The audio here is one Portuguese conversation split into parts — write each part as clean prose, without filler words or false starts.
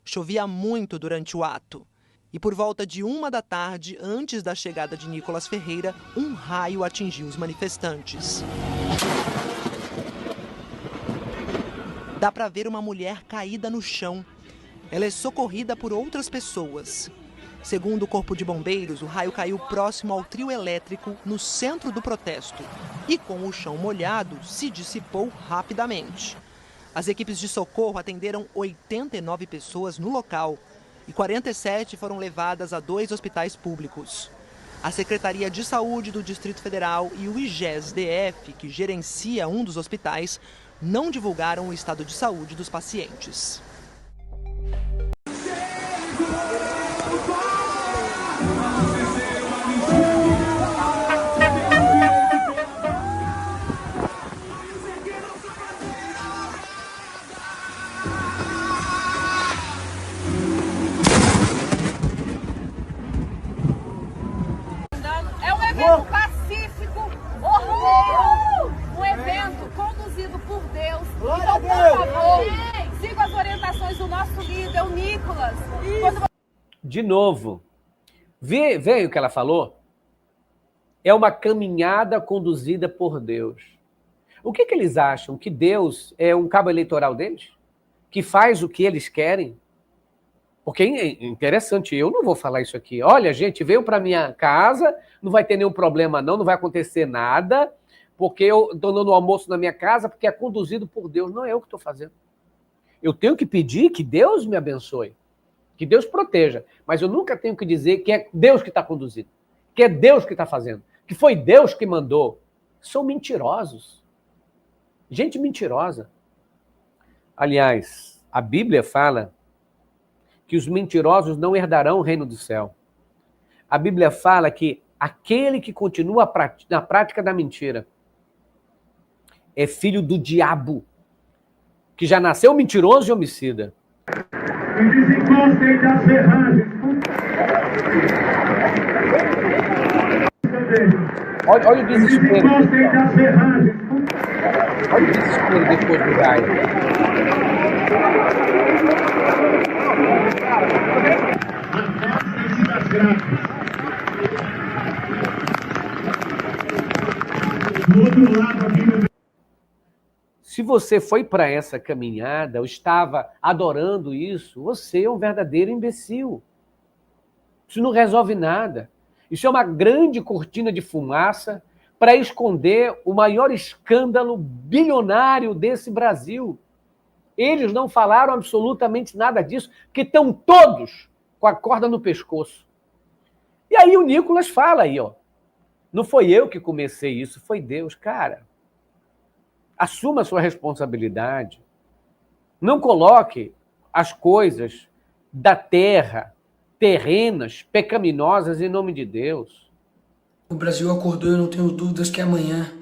Chovia muito durante o ato. E por volta de 1 da tarde, antes da chegada de Nicolas Ferreira, um raio atingiu os manifestantes. Dá para ver uma mulher caída no chão. Ela é socorrida por outras pessoas. Segundo o Corpo de Bombeiros, o raio caiu próximo ao trio elétrico no centro do protesto. E com o chão molhado, se dissipou rapidamente. As equipes de socorro atenderam 89 pessoas no local e 47 foram levadas a 2 hospitais públicos. A Secretaria de Saúde do Distrito Federal e o IGES-DF, que gerencia um dos hospitais, não divulgaram o estado de saúde dos pacientes. É um evento pacífico, ordeiro, um evento conduzido por Deus. Então, por favor, siga as orientações do nosso líder, o Nicolas. De novo, veio o que ela falou? É uma caminhada conduzida por Deus. O que eles acham? Que Deus é um cabo eleitoral deles? Que faz o que eles querem? Porque é interessante, eu não vou falar isso aqui. Olha, gente, veio para minha casa, não vai ter nenhum problema não vai acontecer nada, porque eu estou dando almoço na minha casa, porque é conduzido por Deus. Não é eu que estou fazendo. Eu tenho que pedir que Deus me abençoe, que Deus proteja, mas eu nunca tenho que dizer que é Deus que está conduzindo, que é Deus que está fazendo, que foi Deus que mandou. São mentirosos. Gente mentirosa. Aliás, a Bíblia fala que os mentirosos não herdarão o reino do céu. A Bíblia fala que aquele que continua na prática da mentira é filho do diabo, que já nasceu mentiroso e homicida. Desencostem das ferragens. Olha o desespero. Desencostem das ferragens. Olha o desespero depois do raio. Afastem-se das grades. Do outro lado, aqui no... Se você foi para essa caminhada, ou estava adorando isso, você é um verdadeiro imbecil. Isso não resolve nada. Isso é uma grande cortina de fumaça para esconder o maior escândalo bilionário desse Brasil. Eles não falaram absolutamente nada disso, porque estão todos com a corda no pescoço. E aí o Nicolas fala aí, ó. Não foi eu que comecei isso, foi Deus. Cara, assuma a sua responsabilidade. Não coloque as coisas da terra, terrenas, pecaminosas, em nome de Deus. O Brasil acordou e eu não tenho dúvidas que amanhã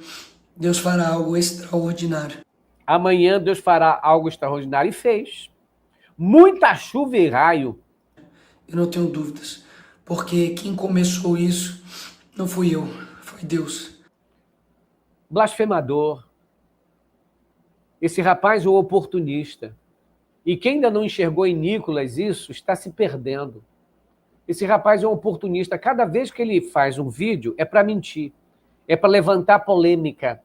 Deus fará algo extraordinário. Amanhã Deus fará algo extraordinário e fez. Muita chuva e raio. Eu não tenho dúvidas, porque quem começou isso não fui eu, foi Deus. Blasfemador. Esse rapaz é um oportunista. E quem ainda não enxergou em Nicolas isso, está se perdendo. Esse rapaz é um oportunista. Cada vez que ele faz um vídeo, é para mentir. É para levantar polêmica.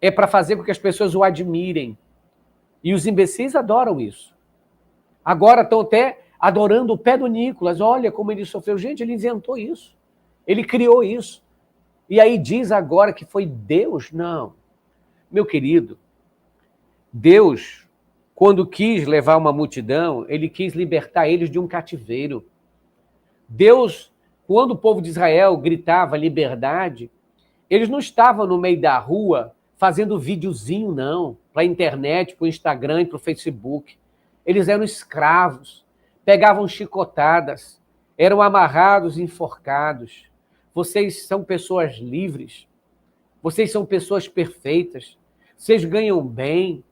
É para fazer com que as pessoas o admirem. E os imbecis adoram isso. Agora estão até adorando o pé do Nicolas. Olha como ele sofreu. Gente, ele inventou isso. Ele criou isso. E aí diz agora que foi Deus? Não. Meu querido, Deus, quando quis levar uma multidão, ele quis libertar eles de um cativeiro. Deus, quando o povo de Israel gritava liberdade, eles não estavam no meio da rua fazendo videozinho, não, para a internet, para o Instagram e para o Facebook. Eles eram escravos, pegavam chicotadas, eram amarrados e enforcados. Vocês são pessoas livres, vocês são pessoas perfeitas, vocês ganham bem,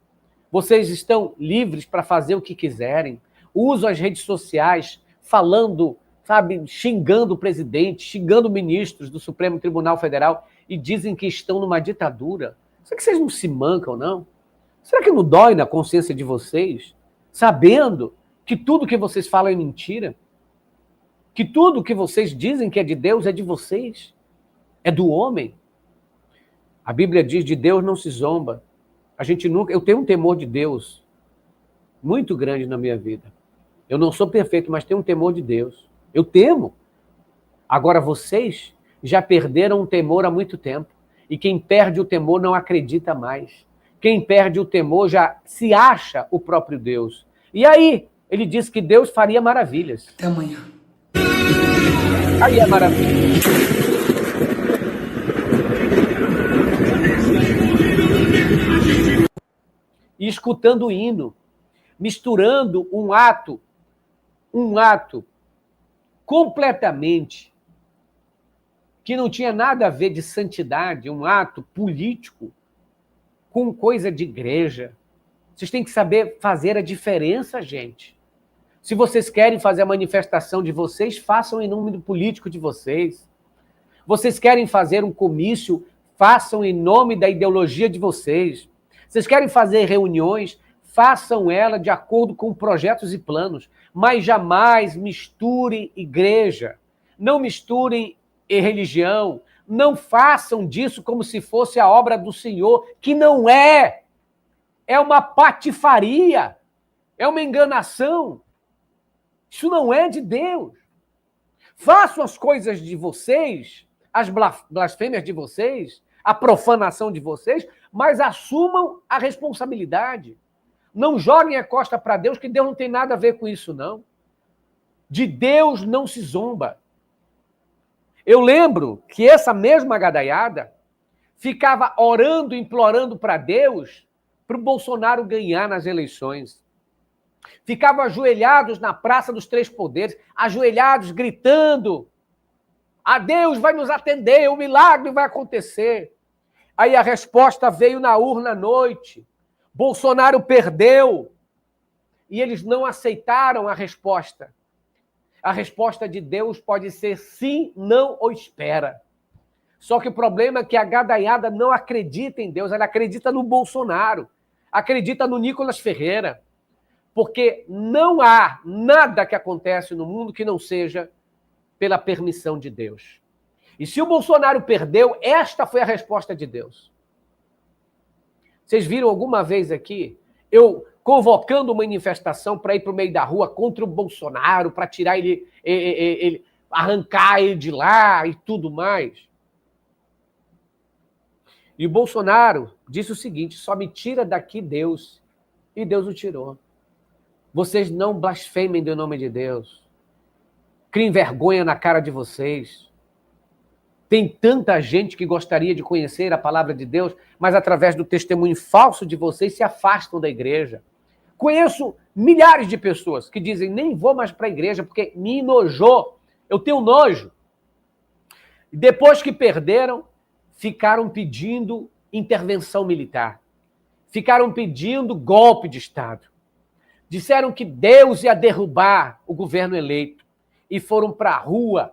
vocês estão livres para fazer o que quiserem, usam as redes sociais falando, sabe, xingando o presidente, xingando ministros do Supremo Tribunal Federal e dizem que estão numa ditadura. Será que vocês não se mancam, não? Será que não dói na consciência de vocês, sabendo Que tudo que vocês falam é mentira? Que tudo que vocês dizem que é de Deus é de vocês? É do homem? A Bíblia diz: de Deus não se zomba. Eu tenho um temor de Deus muito grande na minha vida. Eu não sou perfeito, mas tenho um temor de Deus. Eu temo. Agora vocês já perderam o temor há muito tempo. E quem perde o temor não acredita mais. Quem perde o temor já se acha o próprio Deus. E aí, ele disse que Deus faria maravilhas. Até amanhã. Aí é maravilha. E escutando o hino, misturando um ato completamente que não tinha nada a ver de santidade, um ato político, com coisa de igreja. Vocês têm que saber fazer a diferença, gente. Se vocês querem fazer a manifestação de vocês, façam em nome do político de vocês. Vocês querem fazer um comício, façam em nome da ideologia de vocês. Vocês querem fazer reuniões, façam ela de acordo com projetos e planos, mas jamais misturem igreja, não misturem religião, não façam disso como se fosse a obra do Senhor, que não é. É uma patifaria, é uma enganação. Isso não é de Deus. Façam as coisas de vocês, as blasfêmias de vocês, a profanação de vocês, mas assumam a responsabilidade. Não joguem a costa para Deus, que Deus não tem nada a ver com isso, não. De Deus não se zomba. Eu lembro que essa mesma gadaiada ficava orando, implorando para Deus, para o Bolsonaro ganhar nas eleições. Ficavam ajoelhados na Praça dos Três Poderes, ajoelhados, gritando: a Deus vai nos atender, o milagre vai acontecer. Aí a resposta veio na urna à noite. Bolsonaro perdeu. E eles não aceitaram a resposta. A resposta de Deus pode ser sim, não ou espera. Só que o problema é que a gadaiada não acredita em Deus, ela acredita no Bolsonaro, acredita no Nicolas Ferreira, porque não há nada que acontece no mundo que não seja pela permissão de Deus. E se o Bolsonaro perdeu, esta foi a resposta de Deus. Vocês viram alguma vez aqui eu convocando manifestação para ir para o meio da rua contra o Bolsonaro, para tirar ele, arrancar ele de lá e tudo mais? E o Bolsonaro disse o seguinte: só me tira daqui Deus. E Deus o tirou. Vocês não blasfemem do nome de Deus. Criem vergonha na cara de vocês. Tem tanta gente que gostaria de conhecer a palavra de Deus, mas através do testemunho falso de vocês se afastam da igreja. Conheço milhares de pessoas que dizem: nem vou mais para a igreja porque me enojou. Eu tenho nojo. E depois que perderam, ficaram pedindo intervenção militar. Ficaram pedindo golpe de Estado. Disseram que Deus ia derrubar o governo eleito. E foram para a rua,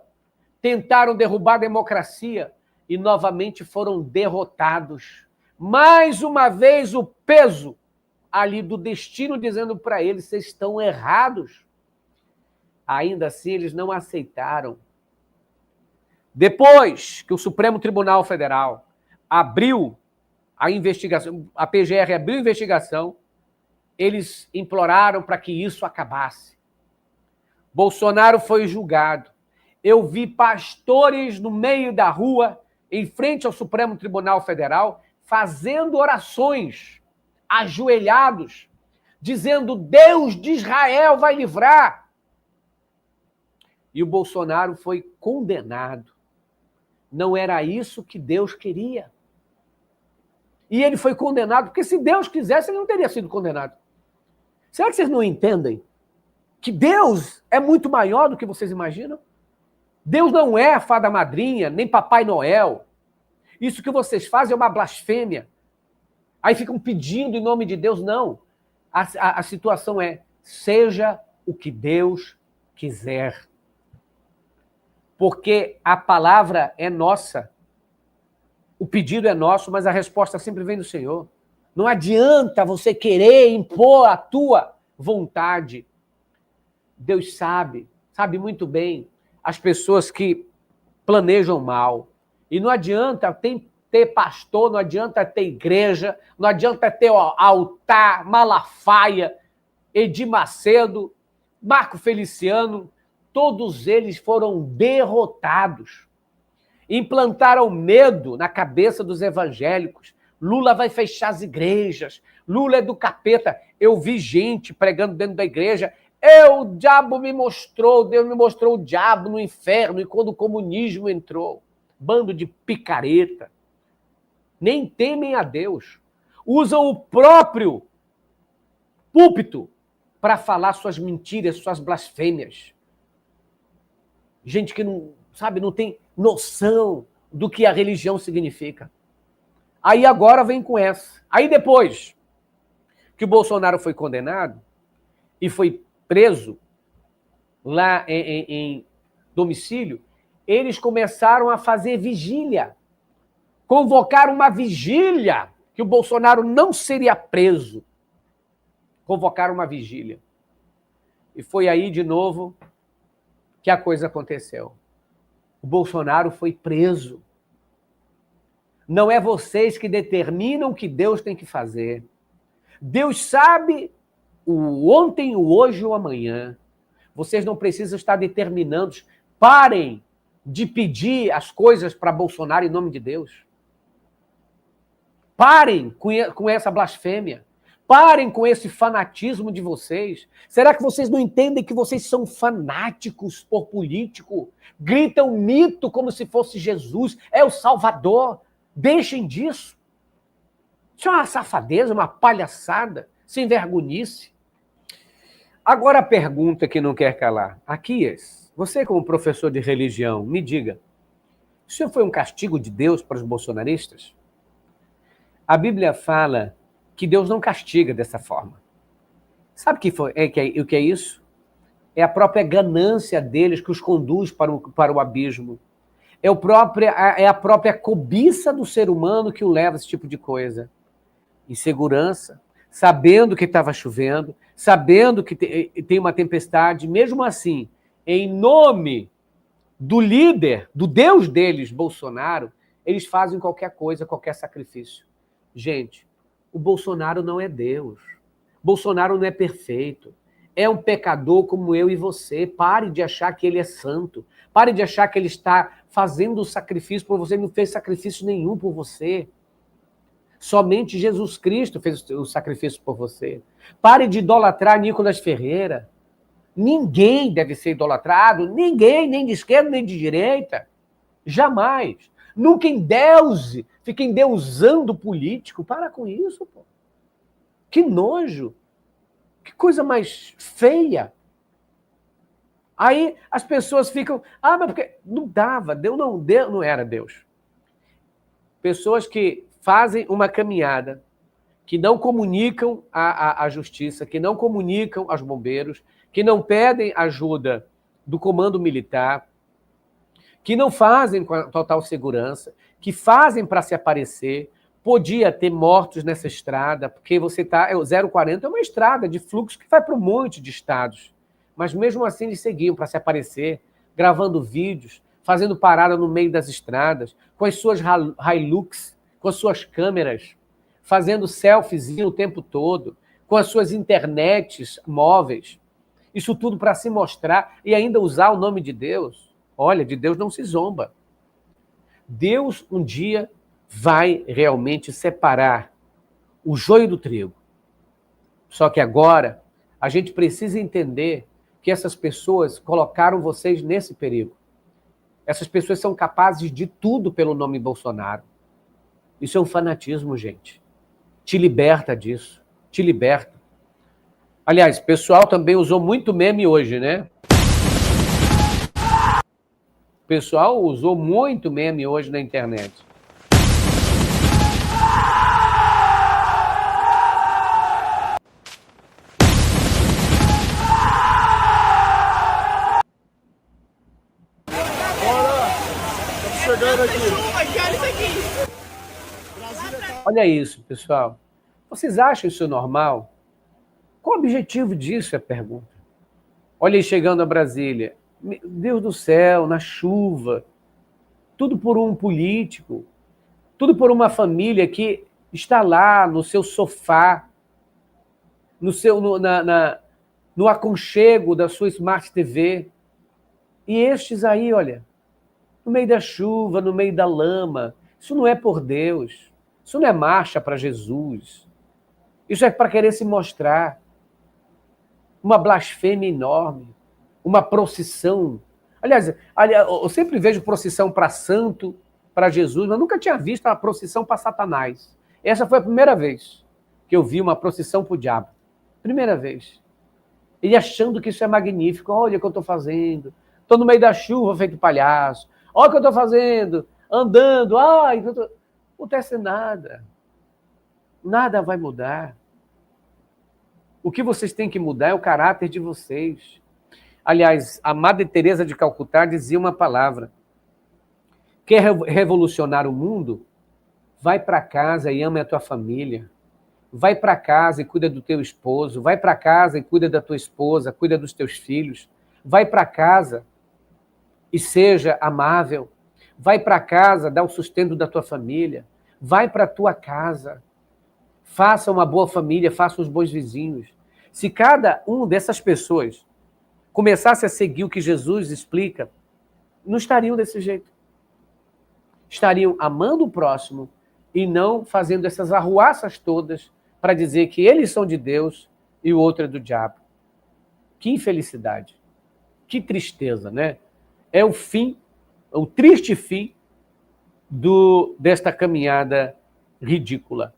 tentaram derrubar a democracia e novamente foram derrotados. Mais uma vez o peso ali do destino dizendo para eles: vocês estão errados. Ainda assim, eles não aceitaram. Depois que o Supremo Tribunal Federal abriu a investigação, a PGR abriu a investigação, eles imploraram para que isso acabasse. Bolsonaro foi julgado. Eu vi pastores no meio da rua, em frente ao Supremo Tribunal Federal, fazendo orações, ajoelhados, dizendo: Deus de Israel vai livrar. E o Bolsonaro foi condenado. Não era isso que Deus queria. E ele foi condenado, porque se Deus quisesse, ele não teria sido condenado. Será que vocês não entendem que Deus é muito maior do que vocês imaginam? Deus não é a fada madrinha, nem Papai Noel. Isso que vocês fazem é uma blasfêmia. Aí ficam pedindo em nome de Deus. Não. A situação é: seja o que Deus quiser. Porque a palavra é nossa. O pedido é nosso, mas a resposta sempre vem do Senhor. Não adianta você querer impor a tua vontade. Deus sabe muito bem as pessoas que planejam mal. E não adianta ter pastor, não adianta ter igreja, não adianta ter altar, Malafaia, Edir Macedo, Marco Feliciano, todos eles foram derrotados. Implantaram medo na cabeça dos evangélicos. Lula vai fechar as igrejas, Lula é do capeta. Eu vi gente pregando dentro da igreja, o diabo me mostrou, Deus me mostrou o diabo no inferno, e quando o comunismo entrou, bando de picareta, nem temem a Deus, usam o próprio púlpito para falar suas mentiras, suas blasfêmias. Gente que não tem noção do que a religião significa. Aí agora vem com essa. Aí depois que o Bolsonaro foi condenado e foi preso lá em domicílio, eles começaram a fazer vigília. Convocaram uma vigília que o Bolsonaro não seria preso. Convocaram uma vigília. E foi aí, de novo, que a coisa aconteceu. O Bolsonaro foi preso. Não é vocês que determinam o que Deus tem que fazer. Deus sabe o ontem, o hoje e o amanhã. Vocês não precisam estar determinando. Parem de pedir as coisas para Bolsonaro em nome de Deus. Parem com essa blasfêmia. Parem com esse fanatismo de vocês. Será que vocês não entendem que vocês são fanáticos por político? Gritam mito como se fosse Jesus, é o Salvador. Deixem disso. Isso é uma safadeza, uma palhaçada, sem vergonhice. Agora a pergunta que não quer calar. Aquias, você como professor de religião, me diga, isso foi um castigo de Deus para os bolsonaristas? A Bíblia fala que Deus não castiga dessa forma. Sabe o que é isso? É a própria ganância deles que os conduz para o abismo. É a própria cobiça do ser humano que o leva a esse tipo de coisa. Insegurança, sabendo que estava chovendo, sabendo que tem uma tempestade, mesmo assim, em nome do líder, do Deus deles, Bolsonaro, eles fazem qualquer coisa, qualquer sacrifício. Gente, o Bolsonaro não é Deus. Bolsonaro não é perfeito. É um pecador como eu e você. Pare de achar que ele é santo. Pare de achar que ele está fazendo sacrifício por você. Ele não fez sacrifício nenhum por você. Somente Jesus Cristo fez o sacrifício por você. Pare de idolatrar Nicolas Ferreira. Ninguém deve ser idolatrado. Ninguém, nem de esquerda, nem de direita. Jamais. Nunca endeuse. Fica endeusando o político. Para com isso, pô. Que nojo. Que coisa mais feia. Aí as pessoas ficam... mas porque não dava. Deus não era Deus. Pessoas que fazem uma caminhada, que não comunicam à justiça, que não comunicam aos bombeiros, que não pedem ajuda do comando militar, que não fazem com a total segurança, que fazem para se aparecer. Podia ter mortos nessa estrada, porque o 040 é uma estrada de fluxo que vai para um monte de estados. Mas mesmo assim eles seguiam para se aparecer, gravando vídeos, fazendo parada no meio das estradas, com as suas Hilux, com as suas câmeras, fazendo selfies o tempo todo, com as suas internets móveis. Isso tudo para se mostrar e ainda usar o nome de Deus. Olha, de Deus não se zomba. Deus um dia vai realmente separar o joio do trigo. Só que agora a gente precisa entender que essas pessoas colocaram vocês nesse perigo. Essas pessoas são capazes de tudo pelo nome Bolsonaro. Isso é um fanatismo, gente. Te liberta disso. Te liberta. Aliás, o pessoal também usou muito meme hoje, né? O pessoal usou muito meme hoje na internet. Olha isso, pessoal. Vocês acham isso normal? Qual o objetivo disso, é a pergunta. Olha aí chegando a Brasília. Meu Deus do céu, na chuva. Tudo por um político. Tudo por uma família que está lá no seu sofá, no aconchego da sua Smart TV. E estes aí, olha, no meio da chuva, no meio da lama. Isso não é por Deus. Isso não é marcha para Jesus. Isso é para querer se mostrar. Uma blasfêmia enorme. Uma procissão. Aliás, eu sempre vejo procissão para santo, para Jesus, mas nunca tinha visto uma procissão para Satanás. Essa foi a primeira vez que eu vi uma procissão para o diabo. Primeira vez. Ele achando que isso é magnífico. Olha o que eu estou fazendo. Estou no meio da chuva feito palhaço. Olha o que eu estou fazendo. Andando. Ai, não acontece nada. Nada vai mudar. O que vocês têm que mudar é o caráter de vocês. Aliás, a Madre Teresa de Calcutá dizia uma palavra. Quer revolucionar o mundo? Vai para casa e ame a tua família. Vai para casa e cuida do teu esposo. Vai para casa e cuida da tua esposa, cuida dos teus filhos. Vai para casa e seja amável. Vai para casa, dá o sustento da tua família. Vai para a tua casa. Faça uma boa família, faça uns bons vizinhos. Se cada um dessas pessoas começasse a seguir o que Jesus explica, não estariam desse jeito. Estariam amando o próximo e não fazendo essas arruaças todas para dizer que eles são de Deus e o outro é do diabo. Que infelicidade. Que tristeza, né? É o fim, o triste fim desta caminhada ridícula.